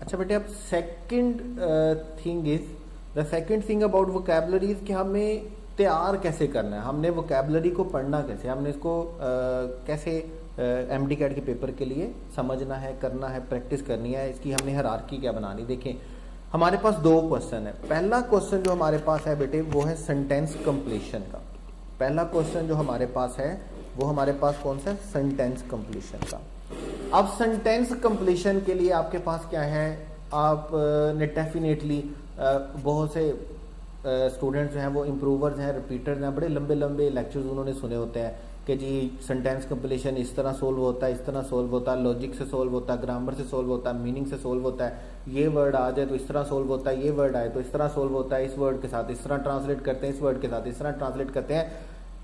अच्छा बेटे, अब second thing is the second thing about vocabulary कि हमें तैयार कैसे करना है, हमने वोकैबुलरी को पढ़ना कैसे, हमने इसको कैसे एमडी कैट के पेपर के लिए समझना है, करना है, प्रैक्टिस करनी है, इसकी हमने हायरार्की क्या बनानी। देखें हमारे पास दो क्वेश्चन है। पहला क्वेश्चन जो हमारे पास है बेटे वो है सेंटेंस कंप्लीशन का। पहला क्वेश्चन जो हमारे पास है वो हमारे पास कौन सा है, सेंटेंस कंप्लीशन का। अब सेंटेंस कंप्लीशन के लिए आपके पास क्या है, आप ने डेफिनेटली बहुत से स्टूडेंट्स जो हैं वो इम्प्रूवर्स हैं, रिपीटर्स हैं, बड़े लंबे लंबे लेक्चर्स उन्होंने सुने होते हैं कि जी सेंटेंस कंप्लीशन इस तरह सोल्व होता है, इस तरह सोल्व होता है, लॉजिक से सोल्व होता है, ग्रामर से सोल्व होता है, मीनिंग से सोल्व होता है, ये वर्ड आ जाए तो इस तरह सोल्व होता है, ये वर्ड आए तो इस तरह सोल्व होता है, इस वर्ड के साथ इस तरह ट्रांसलेट करते हैं, इस वर्ड के साथ इस तरह ट्रांसलेट करते हैं।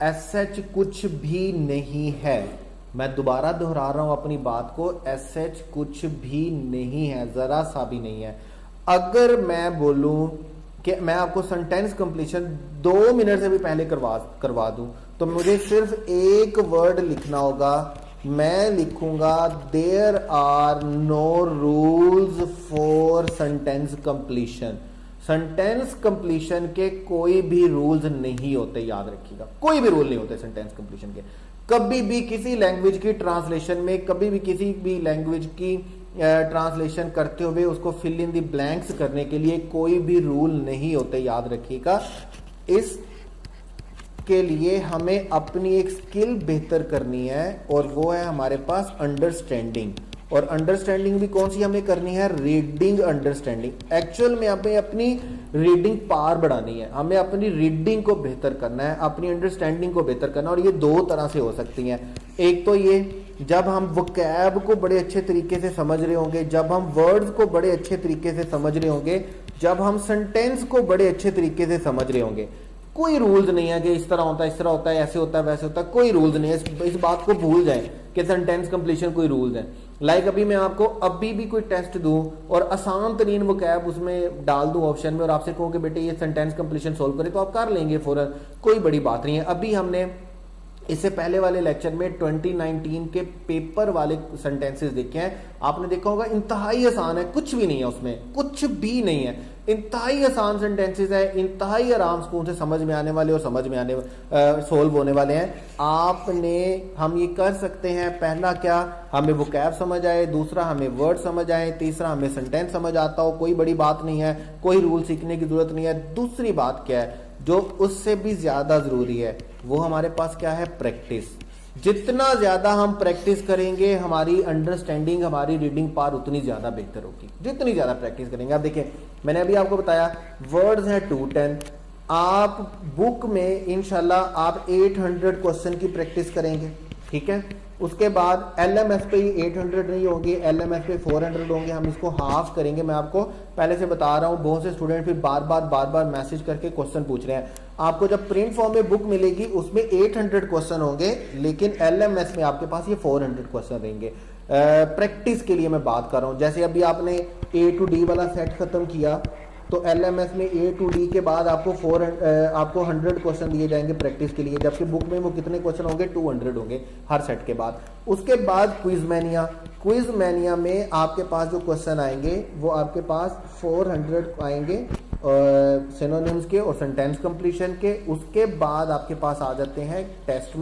एसएच कुछ भी नहीं है, मैं दोबारा दोहरा रहा हूं अपनी बात को, एसएच कुछ भी नहीं है, जरा सा भी नहीं है। अगर मैं बोलूं कि मैं आपको सेंटेंस कंप्लीशन 2 मिनट से भी पहले करवा दूं तो मुझे सिर्फ एक वर्ड लिखना होगा। मैं लिखूंगा there are no rules for sentence completion. Sentence completion के कोई भी रूल्स नहीं होते, याद रखिएगा, कोई भी रूल नहीं होते सेंटेंस कंप्लीशन के। कभी भी किसी लैंग्वेज की ट्रांसलेशन में, कभी भी किसी भी लैंग्वेज की ट्रांसलेशन करते हुए उसको फिल इन द ब्लैंक्स करने के लिए कोई भी रूल नहीं होते, याद रखिएगा। इस के लिए हमें अपनी एक स्किल बेहतर करनी है और वो है हमारे पास अंडरस्टैंडिंग। और अंडरस्टैंडिंग भी कौन सी हमें करनी है, रीडिंग अंडरस्टैंडिंग। एक्चुअल में हमें अपनी रीडिंग पावर बढ़ानी है, हमें अपनी रीडिंग को बेहतर करना है, अपनी अंडरस्टैंडिंग को बेहतर करना है। और ये दो तरह से हो सकती हैं। एक तो ये जब हम वोकैब को बड़े अच्छे तरीके से समझ रहे होंगे, जब हम वर्ड्स को बड़े अच्छे तरीके से समझ रहे होंगे, जब हम सेंटेंस को बड़े अच्छे तरीके से समझ रहे होंगे। कोई रूल्स नहीं है कि इस तरह होता है, इस तरह होता है, ऐसे होता है, वैसे होता है, कोई रूल्स नहीं है। इस बात को भूल जाएं कि सेंटेंस कंप्लीशन कोई रूल्स है। लाइक अभी मैं आपको अभी भी कोई टेस्ट दूं और आसान तरीन वोकैब उसमें डाल दूं ऑप्शन में और आपसे कहूं कि बेटे ये सेंटेंस कंप्लीशन सोल्व करें, तो आप कर लेंगे फौरन, कोई बड़ी बात नहीं है। अभी हमने इससे पहले वाले लेक्चर में 2019 के पेपर वाले सेंटेंसेस देखे हैं, आपने देखा होगा इंतहाई आसान है, कुछ भी नहीं है उसमें, कुछ भी नहीं है, इंतहाई आसान सेंटेंसेस है, इंतहाई आराम से उनसे समझ में आने वाले और समझ में आने सोल्व होने वाले हैं। आपने हम ये कर सकते हैं, पहला क्या, हमें वोकैब समझ आए, दूसरा हमें वर्ड समझ आए, तीसरा हमें सेंटेंस समझ आता हो, कोई बड़ी बात नहीं है, कोई रूल सीखने की जरूरत नहीं है। दूसरी बात क्या है जो उससे भी ज्यादा जरूरी है, वो हमारे पास क्या है, प्रैक्टिस। जितना ज्यादा हम प्रैक्टिस करेंगे हमारी अंडरस्टैंडिंग, हमारी रीडिंग पावर उतनी ज्यादा बेहतर होगी, जितनी ज्यादा प्रैक्टिस करेंगे। आप देखिए मैंने अभी आपको बताया वर्ड्स हैं 210, आप बुक में इंशाल्लाह आप 800 क्वेश्चन की प्रैक्टिस करेंगे, ठीक है। उसके बाद एलएमएस पे 800 नहीं होंगे, एलएमएस पे 400 होंगे, हम इसको हाफ करेंगे। मैं आपको पहले से बता रहा हूं, बहुत से स्टूडेंट फिर बार बार मैसेज करके क्वेश्चन पूछ रहे हैं। आपको जब प्रिंट फॉर्म में बुक मिलेगी उसमें 800 क्वेश्चन होंगे, लेकिन एलएमएस में आपके पास ये 400 क्वेश्चन रहेंगे। प्रैक्टिस के लिए मैं बात कर रहा हूं। जैसे अभी आपने ए टू डी वाला सेट खत्म किया तो एलएमएस में ए टू डी के बाद आपको 100 क्वेश्चन दिए जाएंगे प्रैक्टिस के लिए, जबकि बुक में वो कितने क्वेश्चन होंगे, 200 होंगे हर सेट के बाद। उसके बाद क्विज मैनिया में आपके पास जो क्वेश्चन आएंगे वो आपके पास 400 आएंगे सिनोनिम्स के और सेंटेंस कंप्लीशन के। उसके बाद आपके पास आ जाते हैं टेस्ट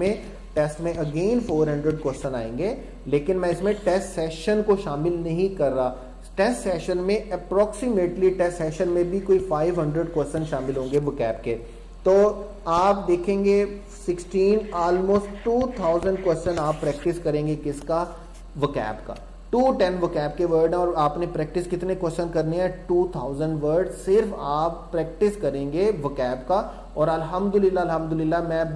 में अगेन 400 क्वेश्चन आएंगे, लेकिन मैं इसमें टेस्ट सेशन को शामिल नहीं कर रहा। टेस्ट सेशन में अप्रोक्सीमेटली टेस्ट सेशन में भी कोई 500 क्वेश्चन शामिल होंगे वोकैब के। तो आप देखेंगे 16 ऑलमोस्ट 2000 क्वेश्चन आप प्रैक्टिस करेंगे किसका, वोकैब का। 210 वोकैब के वर्ड और आपने प्रैक्टिस कितने क्वेश्चन करने हैं, 2000 वर्ड सिर्फ आप प्रैक्टिस करेंगे वोकैब का। और अल्हम्दुलिल्लाह मैं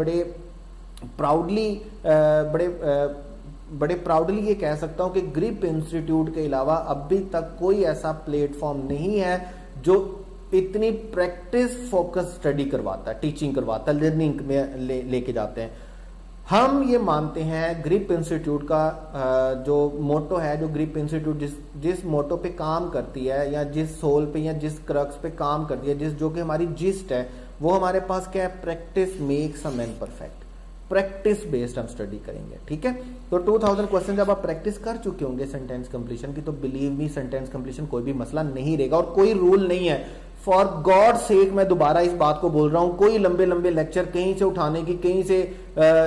बड़े प्राउडली ये कह सकता हूं कि ग्रिप इंस्टीट्यूट के अलावा अभी तक कोई ऐसा प्लेटफॉर्म नहीं है जो इतनी प्रैक्टिस फोकस स्टडी करवाता है, टीचिंग करवाता है, लर्निंग में लेके जाते हैं। हम ये मानते हैं ग्रिप इंस्टीट्यूट का जो मोटो है, जो ग्रिप इंस्टीट्यूट जिस मोटो पे काम करती है या जिस सोल पे या जिस क्रक्स पे काम करती है, जो कि हमारी जिस्ट है, वो हमारे पास क्या है, practice makes a man perfect. Practice based हम स्टडी करेंगे, ठीक है। तो 2000 क्वेश्चन जब आप प्रैक्टिस कर चुके होंगे सेंटेंस कंप्लीशन की, तो बिलीव मी सेंटेंस कंप्लीशन कोई भी मसला नहीं रहेगा। और कोई रूल नहीं है, फॉर गॉड सेक मैं दोबारा इस बात को बोल रहा हूं, कोई लंबे लंबे लेक्चर कहीं से उठाने की, कहीं से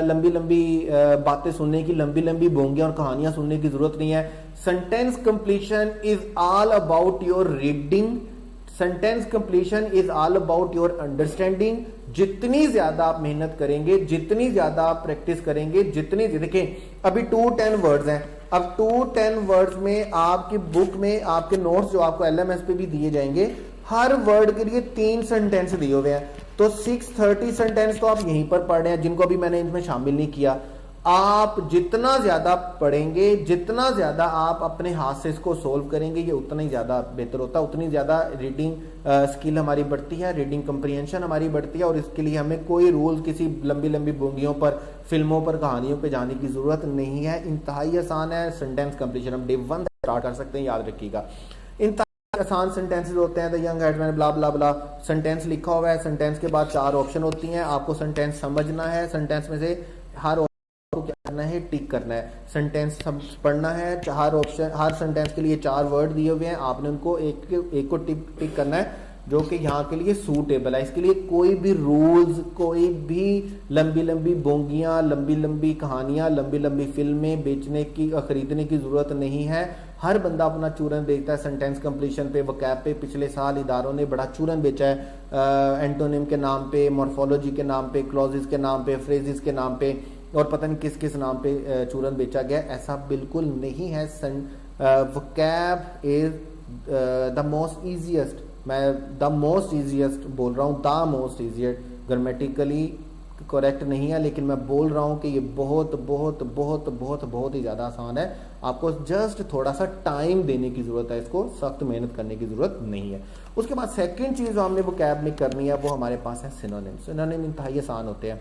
लंबी लंबी बातें सुनने की, लंबी लंबी बोंगियां और कहानियां सुनने की जरूरत नहीं है। Sentence completion is all about your reading, sentence completion is all about your understanding. जितनी ज्यादा आप मेहनत करेंगे, जितनी ज्यादा आप प्रैक्टिस करेंगे, जितनी, देखिए अभी 210 वर्ड्स हैं, अब 210 वर्ड्स में आपकी बुक में आपके नोट्स जो आपको एलएमएस पे भी दिए जाएंगे, हर वर्ड के लिए 3 सेंटेंस दिए हुए हैं, तो 630 सेंटेंस तो आप यहीं पर पढ़ रहे हैं, जिनको अभी मैंने इनमें शामिल नहीं किया। आप जितना ज्यादा पढ़ेंगे, जितना ज्यादा आप अपने हाथ से इसको सोल्व करेंगे, ये उतना ही ज्यादा बेहतर होता है, उतनी ज्यादा रीडिंग स्किल हमारी बढ़ती है, रीडिंग कंप्रीहेंशन हमारी बढ़ती है। और इसके लिए हमें कोई रूल, किसी लंबी लंबी बोंगियों पर, फिल्मों पर, कहानियों पर जाने की जरूरत नहीं है। इंतहाई आसान है सेंटेंस कंप्लीशन, हम डे 1 स्टार्ट कर सकते हैं, याद रखिएगा। आसान सेंटेंसेस होते हैं, the young headman blah blah blah, sentence लिखा हुआ है, सेंटेंस के बाद 4 ऑप्शन होती हैं, आपको सेंटेंस समझना है, सेंटेंस में से हर ऑप्शन को क्या करना है, टिक करना है, सेंटेंस पढ़ना है, हर ऑप्शन, हर सेंटेंस के लिए 4 वर्ड दिए हुए हैं, आपने उनको एक को टिक करना है जो कि यहाँ के लिए सूटेबल है। इसके लिए कोई भी रूल्स, कोई भी लंबी लंबी बोंगियां, लंबी लंबी कहानियां, लंबी लंबी फिल्में बेचने की, खरीदने की जरूरत नहीं है। हर बंदा अपना चूरन बेचता है सेंटेंस कंप्लीशन पे, वकैब पे। पिछले साल इदारों ने बड़ा चूरन बेचा है, एंटोनिम के नाम पे, मॉर्फोलॉजी के नाम पे, क्लॉजेस के नाम पे, फ्रेजेस के नाम पे, और पता नहीं किस किस नाम पे चूरन बेचा गया। ऐसा बिल्कुल नहीं है। Vocab is the most easiest, मैं द मोस्ट ईजिएस्ट बोल रहा हूँ, the most easiest, grammatically correct नहीं है, लेकिन मैं बोल रहा हूँ कि ये बहुत बहुत बहुत बहुत बहुत ही ज़्यादा आसान है। आपको जस्ट थोड़ा सा टाइम देने की ज़रूरत है, इसको सख्त मेहनत करने की ज़रूरत नहीं है। उसके बाद सेकंड चीज़ जो हमने वोकैब में करनी है, वो हमारे पास है सिनोनिम। सिनोनिम इंतहाई आसान होते हैं,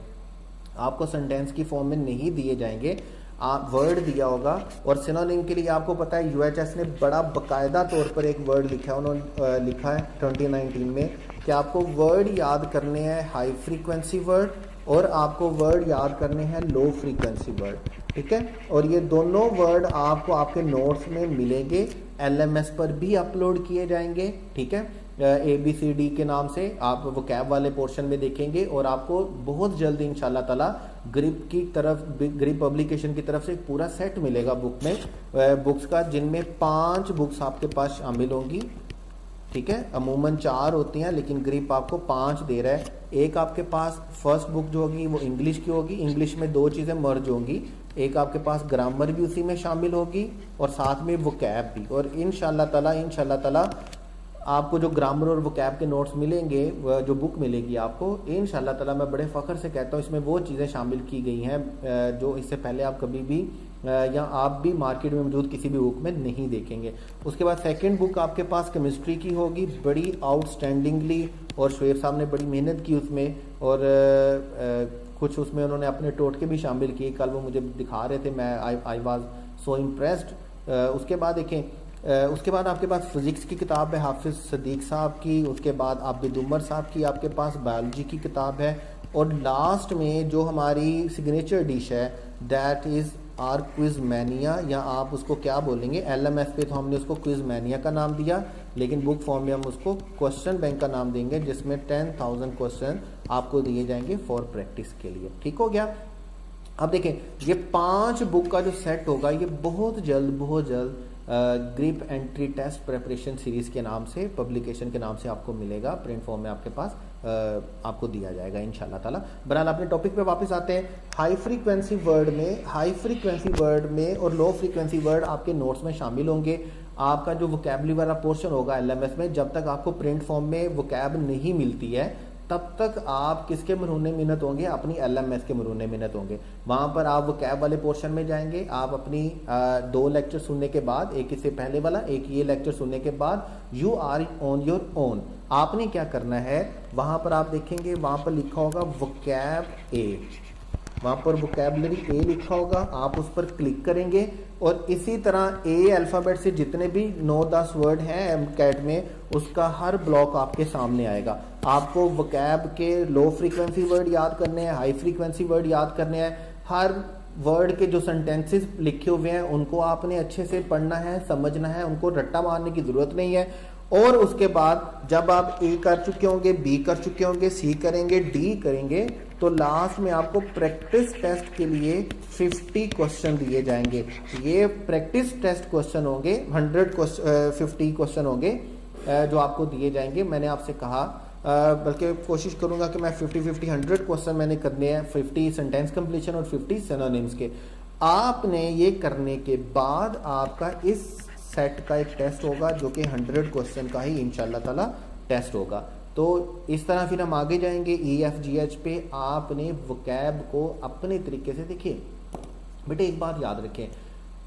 आपको सेंटेंस की फॉर्म में नहीं दिए जाएंगे, आप वर्ड दिया होगा। और सिनोनिम के लिए आपको पता है यूएचएस ने बड़ा बाकायदा तौर पर एक वर्ड लिखा है, उन्होंने लिखा है 2019 में कि आपको वर्ड याद करने हैं हाई फ्रीक्वेंसी वर्ड, और आपको वर्ड याद करने हैं लो फ्रीक्वेंसी वर्ड, ठीक है। और ये दोनों वर्ड आपको आपके नोट्स में मिलेंगे, एलएमएस पर भी अपलोड किए जाएंगे, ठीक है। ABCD के नाम से आप वो कैब वाले पोर्शन में देखेंगे, और आपको बहुत जल्द इंशाल्लाह ताला ग्रिप की तरफ, ग्रिप पब्लिकेशन की तरफ से एक पूरा सेट मिलेगा बुक में, बुक्स का, जिनमें 5 बुक्स आपके पास शामिल होंगी, ठीक है। अमूमन 4 होती हैं, लेकिन ग्रिप आपको 5 दे रहा है। एक आपके पास फर्स्ट बुक जो होगी वो इंग्लिश की होगी, इंग्लिश में 2 चीज़ें मर्ज होंगी, एक आपके पास ग्रामर भी उसी में शामिल होगी, और साथ में वोकैब भी। और इंशाल्लाह ताला आपको जो ग्रामर और वोकैब के नोट्स मिलेंगे, जो बुक मिलेगी आपको, इंशाल्लाह ताला मैं बड़े फ़ख्र से कहता हूँ, इसमें वो चीज़ें शामिल की गई हैं जो इससे पहले आप कभी भी या आप भी मार्केट में मौजूद किसी भी बुक में नहीं देखेंगे। उसके बाद सेकंड बुक आपके पास केमिस्ट्री की होगी, बड़ी आउटस्टैंडिंगली, और शुएब साहब ने बड़ी मेहनत की उसमें, और कुछ उसमें उन्होंने अपने टोटके भी शामिल किए, कल वो मुझे दिखा रहे थे, मैं आई वाज सो इम्प्रेस्ड। उसके बाद देखें, उसके बाद आपके पास फिजिक्स की किताब है हाफिज सदीक साहब की, उसके बाद आबिद उमर साहब की आपके पास बायोलॉजी की किताब है, और लास्ट में जो हमारी सिग्नेचर डिश है that is our quiz mania, या आप उसको क्या बोलेंगे, एलएमएस पे तो हमने उसको क्विज मैनिया का नाम दिया, लेकिन बुक फॉर्म में हम उसको क्वेश्चन बैंक का नाम देंगे, जिसमें 10,000 क्वेश्चन आपको दिए जाएंगे फॉर प्रैक्टिस के लिए, ठीक हो गया। अब देखें, ये 5 बुक का जो सेट होगा, ये बहुत जल्द grip entry test preparation series के नाम से, पब्लिकेशन के नाम से आपको मिलेगा, प्रिंट फॉर्म में आपके पास आपको दिया जाएगा इंशाल्लाह ताला। बहरहाल अपने टॉपिक पे वापस आते हैं। हाई फ्रीक्वेंसी वर्ड में और लो फ्रीक्वेंसी वर्ड आपके नोट्स में शामिल होंगे। आपका जो वोकैबुलरी वाला पोर्शन होगा एलएमएस में, जब तक आपको प्रिंट फॉर्म में वोकैब नहीं मिलती है, तब तक आप किसके मरहूने मिनत होंगे, अपनी एलएमएस के मरहूने मिनत होंगे। वहां पर आप वोकैब वाले पोर्शन में जाएंगे, आप अपनी 2 लेक्चर सुनने के बाद, एक इससे पहले वाला, एक ये लेक्चर सुनने के बाद, you are on your own. आपने क्या करना है, वहां पर आप देखेंगे, वहां पर लिखा होगा वोकैब ए, वहां पर वोकैबुलरी ए लिखा होगा, आप उस पर क्लिक करेंगे और इसी तरह ए अल्फ़ाबेट से जितने भी 9-10 वर्ड हैं एमकैट में, उसका हर ब्लॉक आपके सामने आएगा। आपको वोकैब के लो फ्रीक्वेंसी वर्ड याद करने हैं, हाई फ्रीक्वेंसी वर्ड याद करने हैं। हर वर्ड के जो सेंटेंसेस लिखे हुए हैं उनको आपने अच्छे से पढ़ना है, समझना है, उनको रट्टा मारने की जरूरत नहीं है। और उसके बाद जब आप ए कर चुके होंगे, बी कर चुके होंगे, सी करेंगे, डी करेंगे, तो लास्ट में आपको प्रैक्टिस टेस्ट के लिए 50 क्वेश्चन दिए जाएंगे। ये प्रैक्टिस टेस्ट क्वेश्चन होंगे, 50 क्वेश्चन होंगे जो आपको दिए जाएंगे। मैंने आपसे कहा बल्कि कोशिश करूंगा कि मैं 50 100 क्वेश्चन मैंने करने हैं, 50 सेंटेंस कंप्लीशन और 50 सिनोनिम्स के। आपने ये करने के बाद आपका इस सेट का एक टेस्ट होगा जो कि 100 क्वेश्चन का ही इंशाल्लाह ताला टेस्ट होगा। तो इस तरह फिर हम आगे जाएंगे EFGH पे। आपने वोकैब को अपने तरीके से देखिए बेटे, एक बात याद रखें,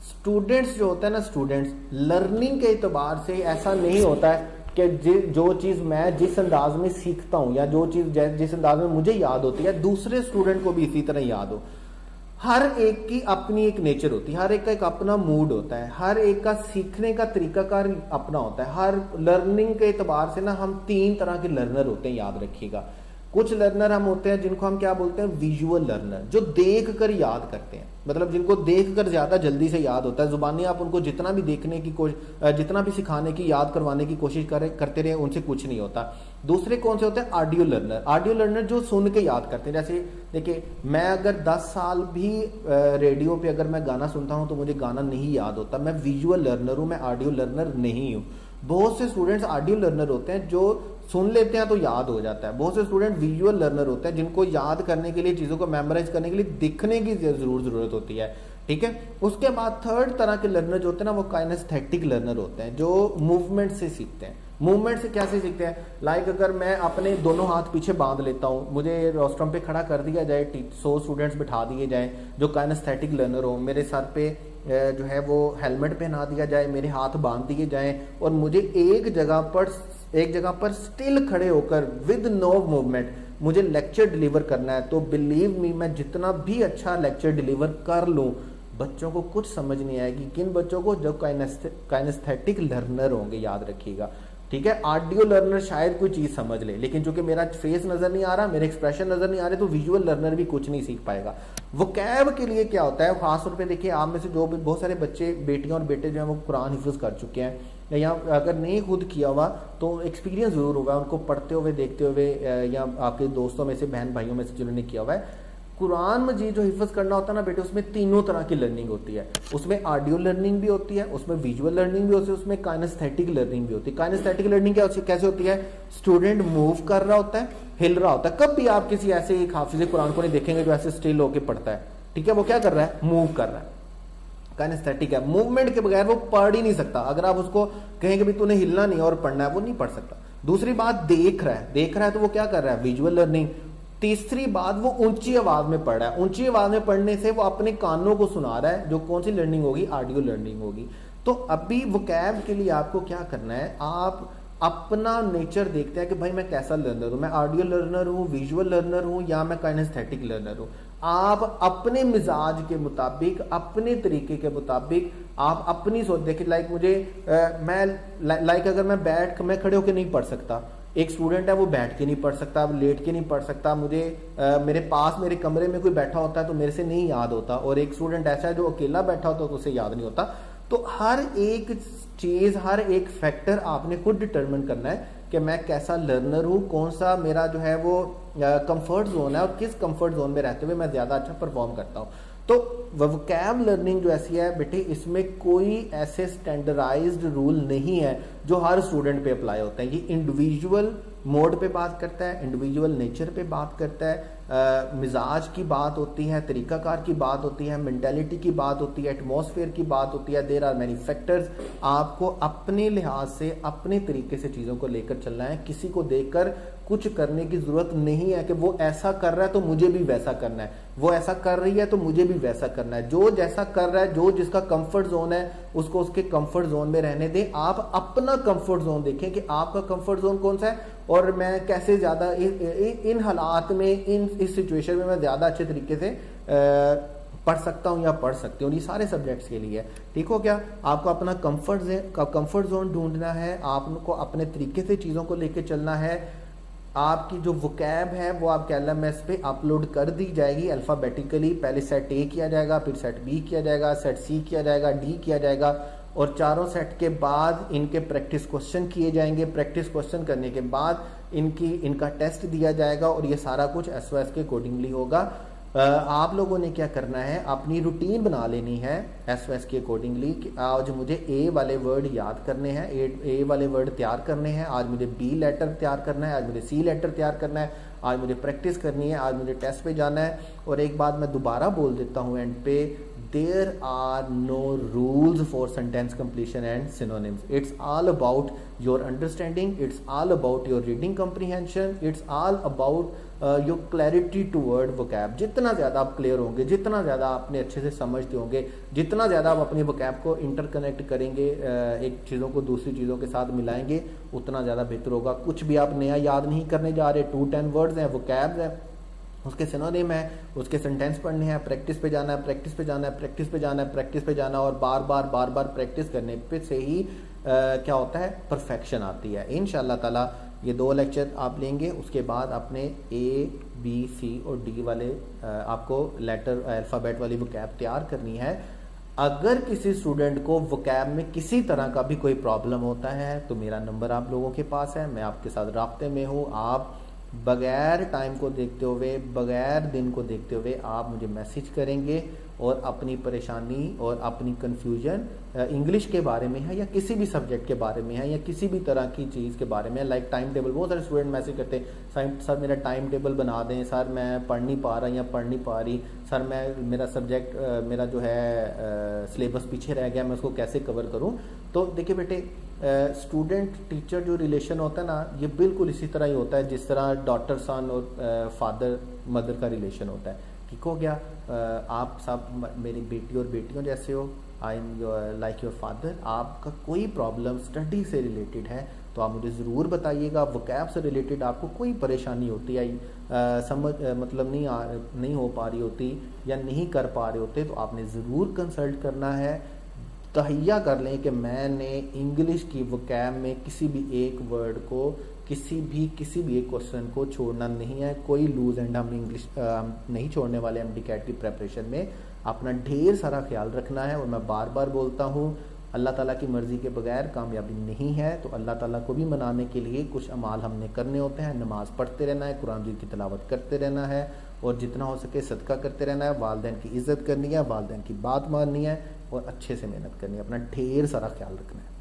स्टूडेंट्स जो होता है ना, स्टूडेंट्स लर्निंग के एतबार से ऐसा नहीं होता है कि जो चीज़ मैं जिस अंदाज में सीखता हूँ या जो चीज़ जिस अंदाज में मुझे याद होती है दूसरे स्टूडेंट को भी इसी तरह याद हो। हर एक की अपनी एक नेचर होती है, हर एक का एक अपना मूड होता है, हर एक का सीखने का तरीकाकार अपना होता है। हर लर्निंग के एतबार से ना हम 3 तरह के लर्नर होते हैं, याद रखिएगा। कुछ लर्नर हम होते हैं जिनको हम क्या बोलते हैं, विजुअल लर्नर, जो देख कर याद करते हैं, मतलब जिनको देख कर ज्यादा जल्दी से याद होता है। जुबानी आप उनको जितना भी देखने की जितना भी सिखाने की, याद करवाने की कोशिश करते रहे, उनसे कुछ नहीं होता। दूसरे कौन से होते हैं, ऑडियो लर्नर। ऑडियो लर्नर जो सुन के याद करते हैं। जैसे देखिए, मैं अगर 10 साल भी रेडियो पे अगर मैं गाना सुनता हूं तो मुझे गाना नहीं याद होता। मैं विजुअल लर्नर हूं, मैं ऑडियो लर्नर नहीं हूं। बहुत से स्टूडेंट्स ऑडियो लर्नर होते हैं जो सुन लेते हैं तो याद हो जाता है। बहुत से स्टूडेंट विजुअल लर्नर होते हैं जिनको याद करने के लिए, चीजों को मेमोराइज करने के लिए दिखने की जरूरत होती है। ठीक है। उसके बाद थर्ड तरह के लर्नर जो होते हैं ना, वो काइनेस्थेटिक लर्नर होते हैं, जो मूवमेंट से सीखते हैं। मूवमेंट से कैसे सीखते हैं, लाइक अगर मैं अपने दोनों हाथ पीछे बांध लेता हूं, मुझे रोस्ट्रम पे खड़ा कर दिया जाए, 100 स्टूडेंट्स बिठा दिए जाए जो काइनेस्थेटिक लर्नर हो, मेरे सर पे जो है वो हेलमेट पहना दिया जाए, मेरे हाथ बांध दिए जाए और मुझे एक जगह पर स्टिल खड़े होकर विद नो मूवमेंट मुझे लेक्चर डिलीवर करना है, तो बिलीव मी, मैं जितना भी अच्छा लेक्चर डिलीवर कर लूं, बच्चों को कुछ समझ नहीं आएगी। किन बच्चों को, जो काइनेस्थेटिक लर्नर होंगे, याद रखिएगा। ठीक है। ऑडियो लर्नर शायद कोई चीज समझ ले, लेकिन चूंकि मेरा फेस नजर नहीं आ रहा, मेरे एक्सप्रेशन नजर नहीं आ रहे, तो विजुअल लर्नर भी कुछ नहीं सीख पाएगा। वोकैब के लिए क्या होता है, खासतौर पे देखिए, आप में से जो भी बहुत सारे बच्चे, बेटियां और बेटे जो है वो कुरान हिफ्ज कर चुके हैं, या अगर नहीं खुद किया हुआ तो एक्सपीरियंस जरूर होगा उनको पढ़ते हुए, देखते हुए, या आपके दोस्तों में से, बहन भाइयों में से जिन्होंने किया हुआ है। कुरान मजीद जो हिफ्ज करना होता है ना बेटे, उसमें 3 तरह की लर्निंग होती है। उसमें ऑडियो लर्निंग भी होती है, उसमें विजुअल लर्निंग भी होती है, उसमें काइनेस्थेटिक लर्निंग भी होती है। काइनेस्थेटिक लर्निंग कैसे होती है, स्टूडेंट मूव कर रहा होता है, हिल रहा होता है। कब भी आप किसी ऐसे एक हाफिज कुरान को नहीं देखेंगे जो ऐसे स्टिल होकर पढ़ता है। ठीक है। वो क्या कर रहा है, मूव कर रहा है, काइनेस्थेटिक है। मूवमेंट के बगैर वो पढ़ ही नहीं सकता। अगर आप उसको कहेंगे भी तूने हिलना नहीं और पढ़ना है, वो नहीं पढ़ सकता। दूसरी बात, देख रहा है तो वो क्या कर रहा है, विजुअल लर्निंग। तीसरी बात, वो ऊंची आवाज में पढ़ रहा है। ऊंची आवाज में पढ़ने से वो अपने कानों को सुना रहा है, जो कौन सी लर्निंग होगी, ऑडियो लर्निंग होगी। तो अभी वोकैब के लिए आपको क्या करना है, आप अपना नेचर देखते हैं कि भाई मैं कैसा लर्नर हूं, मैं ऑडियो लर्नर हूं, विजुअल लर्नर हूं, या मैं काइनेस्थेटिक लर्नर हूं। आप अपने मिजाज के मुताबिक, अपने तरीके के मुताबिक, आप अपनी सोच देखिए। लाइक मुझे अगर मैं खड़े होकर नहीं पढ़ सकता, एक स्टूडेंट है वो बैठ के नहीं पढ़ सकता, लेट के नहीं पढ़ सकता, मुझे मेरे पास मेरे कमरे में कोई बैठा होता है तो मेरे से नहीं याद होता, और एक स्टूडेंट ऐसा है जो अकेला बैठा होता है तो उसे याद नहीं होता। तो हर एक चीज, हर एक फैक्टर आपने खुद डिटरमिन करना है कि मैं कैसा लर्नर हूं, कौन सा मेरा जो है वो कंफर्ट जोन है, और किस कंफर्ट जोन में रहते हुए मैं ज्यादा अच्छा परफॉर्म करता हूं। तो वोकैब लर्निंग जो ऐसी है बेटे, इसमें कोई ऐसे स्टैंडर्डाइज्ड रूल नहीं है जो हर स्टूडेंट पे अप्लाई होता है। ये इंडिविजुअल मोड पे बात करता है, इंडिविजुअल नेचर पे बात करता है, मिजाज की बात होती है, तरीकाकार की बात होती है, मेंटालिटी की बात होती है, एटमॉस्फेयर की बात होती है। There are many factors. आपको अपने लिहाज से, अपने तरीके से चीज़ों को लेकर चलना है। किसी को देखकर कुछ करने की जरूरत नहीं है कि वो ऐसा कर रहा है तो मुझे भी वैसा करना है, वो ऐसा कर रही है तो मुझे भी वैसा करना है। जो जैसा कर रहा है, जो जिसका कंफर्ट जोन है, उसको उसके कंफर्ट जोन में रहने दें। आप अपना कंफर्ट जोन देखें कि आपका कंफर्ट जोन कौन सा है, और मैं कैसे ज्यादा इन हालात में, इस सिचुएशन में मैं ज्यादा अच्छे तरीके से पढ़ सकता हूँ या पढ़ सकते हो, ये सारे सब्जेक्ट्स के लिए है। ठीक हो क्या? आपको अपना कंफर्ट जोन ढूंढना है, आपको अपने तरीके से चीज़ों को लेके चलना है। आपकी जो वोकैब है वो आपके LMS पे अपलोड कर दी जाएगी अल्फ़ाबेटिकली। पहले सेट A किया जाएगा, फिर सेट B किया जाएगा, सेट C किया जाएगा, D किया जाएगा, और चारों सेट के बाद इनके प्रैक्टिस क्वेश्चन किए जाएंगे। प्रैक्टिस क्वेश्चन करने के बाद इनका टेस्ट दिया जाएगा, और ये सारा कुछ SOS के अकॉर्डिंगली होगा। आप लोगों ने क्या करना है, अपनी रूटीन बना लेनी है SOS के अकॉर्डिंगली कि आज मुझे A वाले वर्ड याद करने हैं, A वाले वर्ड तैयार करने हैं, आज मुझे B लेटर तैयार करना है, आज मुझे C लेटर तैयार करना है, आज मुझे प्रैक्टिस करनी है, आज मुझे टेस्ट पे जाना है। और एक बात मैं दोबारा बोल देता हूँ एंड पे, there are no rules for sentence completion and synonyms. It's all about your understanding, it's all about your reading comprehension, it's all about your clarity toward vocab. जितना ज़्यादा आप क्लियर होंगे, जितना ज़्यादा आपने अच्छे से समझते होंगे, जितना ज़्यादा आप अपनी vocab को इंटरकनेक्ट करेंगे, एक चीज़ों को दूसरी चीज़ों के साथ मिलाएंगे, उतना ज़्यादा बेहतर होगा। कुछ भी आप नया याद नहीं करने जा रहे, 2-10 वर्ड्स हैं, vocabs हैं, उसके सिनोनिम है, उसके सेंटेंस पढ़ने हैं, प्रैक्टिस पे जाना है, प्रैक्टिस पे जाना है, प्रैक्टिस पे जाना है, प्रैक्टिस पे जाना है, और बार बार प्रैक्टिस करने पे से ही क्या होता है, परफेक्शन आती है। इंशाल्लाह ताला ये 2 लेक्चर आप लेंगे, उसके बाद अपने A, B, C और D वाले आपको लेटर अल्फ़ाबेट वाली वोकैब तैयार करनी है। अगर किसी स्टूडेंट को वोकैब में किसी तरह का भी कोई प्रॉब्लम होता है तो मेरा नंबर आप लोगों के पास है, मैं आपके साथ राब्ते में हूँ। आप बगैर टाइम को देखते हुए, बगैर दिन को देखते हुए आप मुझे मैसेज करेंगे और अपनी परेशानी और अपनी कन्फ्यूजन इंग्लिश के बारे में है या किसी भी सब्जेक्ट के बारे में है या किसी भी तरह की चीज़ के बारे में, लाइक टाइम टेबल। बहुत सारे स्टूडेंट मैसेज करते हैं, सर मेरा टाइम टेबल बना दें, सर मैं पढ़ नहीं पा रहा या पढ़ नहीं पा रही, सर मेरा सब्जेक्ट मेरा जो है सिलेबस पीछे रह गया, मैं उसको कैसे कवर करूँ। तो देखिए बेटे, स्टूडेंट टीचर जो रिलेशन होता है ना, ये बिल्कुल इसी तरह ही होता है जिस तरह डॉटर सन और फादर मदर का रिलेशन होता है। ठीक हो गया? आप सब मेरी बेटी और बेटियों जैसे हो, I am like your father. आपका कोई प्रॉब्लम स्टडी से रिलेटेड है तो आप मुझे ज़रूर बताइएगा। वोकैब से रिलेटेड आपको कोई परेशानी होती है, समझ मतलब नहीं हो पा रही होती या नहीं कर पा रहे होते, तो आपने ज़रूर कंसल्ट करना है। तहैया कर लें कि मैंने इंग्लिश की वोकैब में किसी भी एक वर्ड को, किसी भी एक क्वेश्चन को छोड़ना नहीं है। कोई लूज एंड हम इंग्लिश नहीं छोड़ने वाले MD-CAT की प्रेपरेशन में। अपना ढेर सारा ख्याल रखना है, और मैं बार बार बोलता हूँ, अल्लाह ताला की मर्ज़ी के बगैर कामयाबी नहीं है। तो अल्लाह ताला को भी मनाने के लिए कुछ अमाल हमने करने होते हैं। नमाज़ पढ़ते रहना है, कुरान की तिलावत करते रहना है, और जितना हो सके सदका करते रहना है। वालिदैन की इज़्ज़त करनी है, वालिदैन की बात माननी है, और अच्छे से मेहनत करनी है। अपना ढेर सारा ख्याल रखना है।